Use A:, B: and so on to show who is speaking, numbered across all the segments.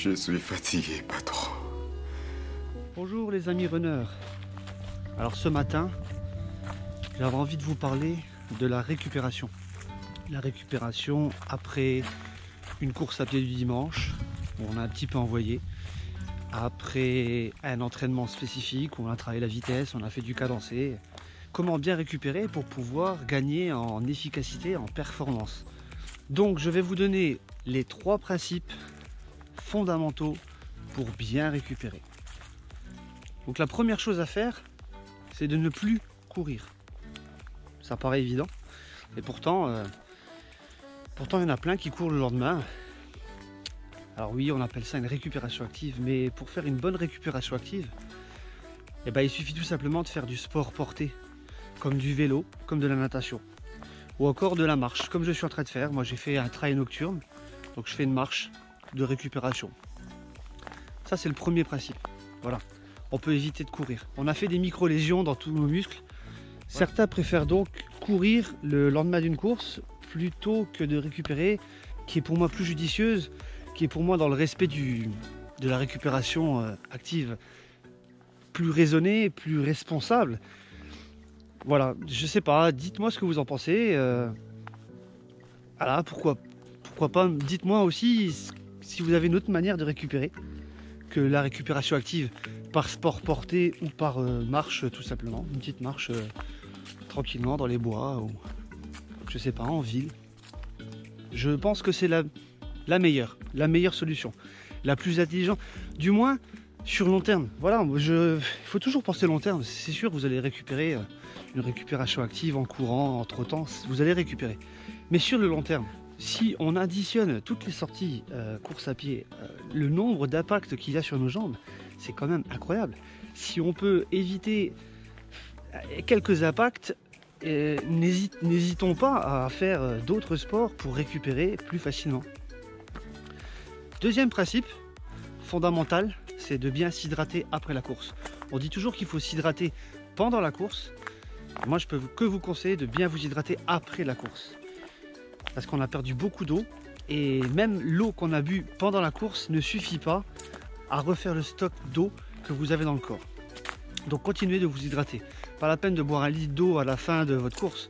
A: Je suis fatigué, patron.
B: Bonjour les amis runners. Alors ce matin, j'avais envie de vous parler de la récupération. La récupération après une course à pied du dimanche, où on a un petit peu envoyé. Après un entraînement spécifique, où on a travaillé la vitesse, on a fait du cadencé. Comment bien récupérer pour pouvoir gagner en efficacité, en performance. Donc je vais vous donner les 3 principes fondamentaux pour bien récupérer. Donc la première chose à faire, c'est de ne plus courir. Ça paraît évident, et pourtant il y en a plein qui courent le lendemain. Alors oui, on appelle ça une récupération active, mais pour faire une bonne récupération active, il suffit tout simplement de faire du sport porté, comme du vélo, comme de la natation, ou encore de la marche, comme je suis en train de faire. Moi j'ai fait un trail nocturne, donc je fais une marche de récupération. Ça c'est le premier principe. Voilà, on peut éviter de courir. On a fait des micro-lésions dans tous nos muscles. Certains préfèrent donc courir le lendemain d'une course plutôt que de récupérer, qui est pour moi plus judicieuse, qui est pour moi dans le respect de la récupération active, plus raisonnée, plus responsable. Voilà, je sais pas, dites-moi ce que vous en pensez. Voilà, pourquoi pas, dites-moi aussi si vous avez une autre manière de récupérer que la récupération active par sport porté ou par marche tout simplement. Une petite marche tranquillement dans les bois ou je sais pas, en ville. Je pense que c'est la meilleure solution, la plus intelligente, du moins sur long terme. Voilà, il faut toujours penser long terme. C'est sûr que vous allez récupérer une récupération active en courant, en trottant, vous allez récupérer. Mais sur le long terme, si on additionne toutes les sorties course à pied, le nombre d'impacts qu'il y a sur nos jambes, c'est quand même incroyable. Si on peut éviter quelques impacts, n'hésitons pas à faire d'autres sports pour récupérer plus facilement. Deuxième principe fondamental, c'est de bien s'hydrater après la course. On dit toujours qu'il faut s'hydrater pendant la course. Moi, je peux que vous conseiller de bien vous hydrater après la course. Parce qu'on a perdu beaucoup d'eau. Et même l'eau qu'on a bu pendant la course ne suffit pas à refaire le stock d'eau que vous avez dans le corps. Donc continuez de vous hydrater. Pas la peine de boire 1 litre d'eau à la fin de votre course.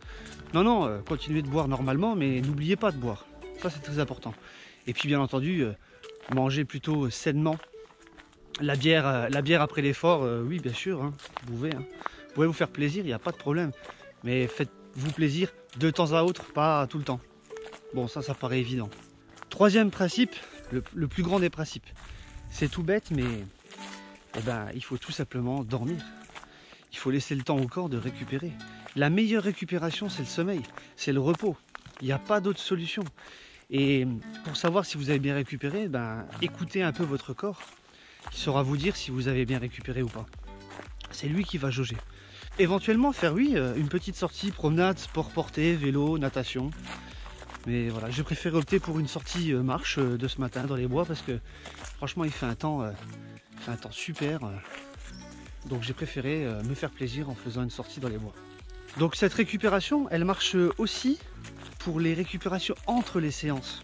B: Non, continuez de boire normalement, mais n'oubliez pas de boire. Ça, c'est très important. Et puis, bien entendu, mangez plutôt sainement. La bière après l'effort, oui, bien sûr, hein, vous pouvez vous faire plaisir, il n'y a pas de problème. Mais faites-vous plaisir de temps à autre, pas tout le temps. Bon, ça paraît évident. Troisième principe, le plus grand des principes. C'est tout bête, mais il faut tout simplement dormir. Il faut laisser le temps au corps de récupérer. La meilleure récupération, c'est le sommeil, c'est le repos. Il n'y a pas d'autre solution. Et pour savoir si vous avez bien récupéré, écoutez un peu votre corps, qui saura vous dire si vous avez bien récupéré ou pas. C'est lui qui va jauger. Éventuellement faire, oui, une petite sortie, promenade, sport porté, vélo, natation. Mais voilà, j'ai préféré opter pour une sortie marche de ce matin dans les bois parce que franchement il fait un temps super. Donc j'ai préféré me faire plaisir en faisant une sortie dans les bois. Donc cette récupération, elle marche aussi pour les récupérations entre les séances.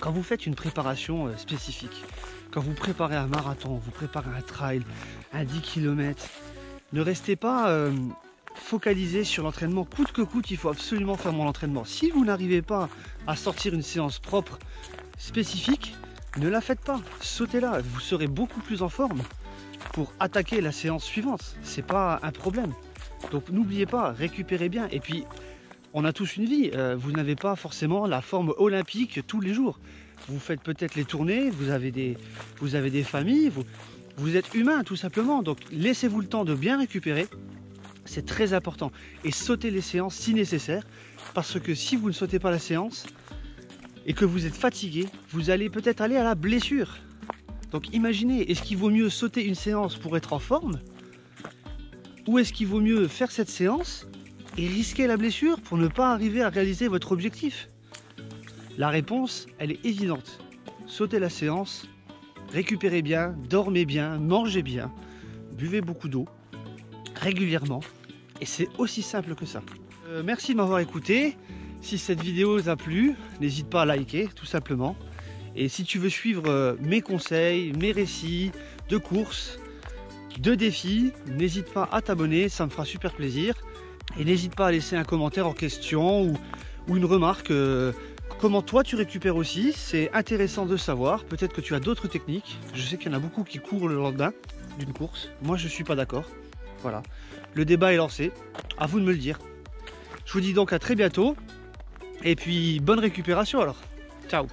B: Quand vous faites une préparation spécifique, quand vous préparez un marathon, vous préparez un trail, un 10 km, ne restez pas focalisé sur l'entraînement. Coûte que coûte, il faut absolument faire mon entraînement. Si vous n'arrivez pas à sortir une séance propre, spécifique, ne la faites pas. Sautez-la, vous serez beaucoup plus en forme pour attaquer la séance suivante. C'est pas un problème. Donc n'oubliez pas, récupérez bien. Et puis, on a tous une vie. Vous n'avez pas forcément la forme olympique tous les jours. Vous faites peut-être les tournées, vous avez des familles, vous êtes humain tout simplement. Donc laissez-vous le temps de bien récupérer. C'est très important. Et sautez les séances si nécessaire. Parce que si vous ne sautez pas la séance et que vous êtes fatigué, vous allez peut-être aller à la blessure. Donc imaginez, est-ce qu'il vaut mieux sauter une séance pour être en forme? Ou est-ce qu'il vaut mieux faire cette séance et risquer la blessure pour ne pas arriver à réaliser votre objectif? La réponse, elle est évidente. Sautez la séance, récupérez bien, dormez bien, mangez bien, buvez beaucoup d'eau régulièrement. Et c'est aussi simple que ça. Merci de m'avoir écouté. Si cette vidéo vous a plu, n'hésite pas à liker tout simplement. Et si tu veux suivre mes conseils, mes récits de courses, de défis, n'hésite pas à t'abonner, ça me fera super plaisir. Et n'hésite pas à laisser un commentaire en question ou une remarque. Comment toi tu récupères aussi, c'est intéressant de savoir. Peut-être que tu as d'autres techniques. Je sais qu'il y en a beaucoup qui courent le lendemain d'une course. Moi je ne suis pas d'accord. Voilà. Le débat est lancé. À vous de me le dire. Je vous dis donc à très bientôt. Et puis bonne récupération alors. Ciao.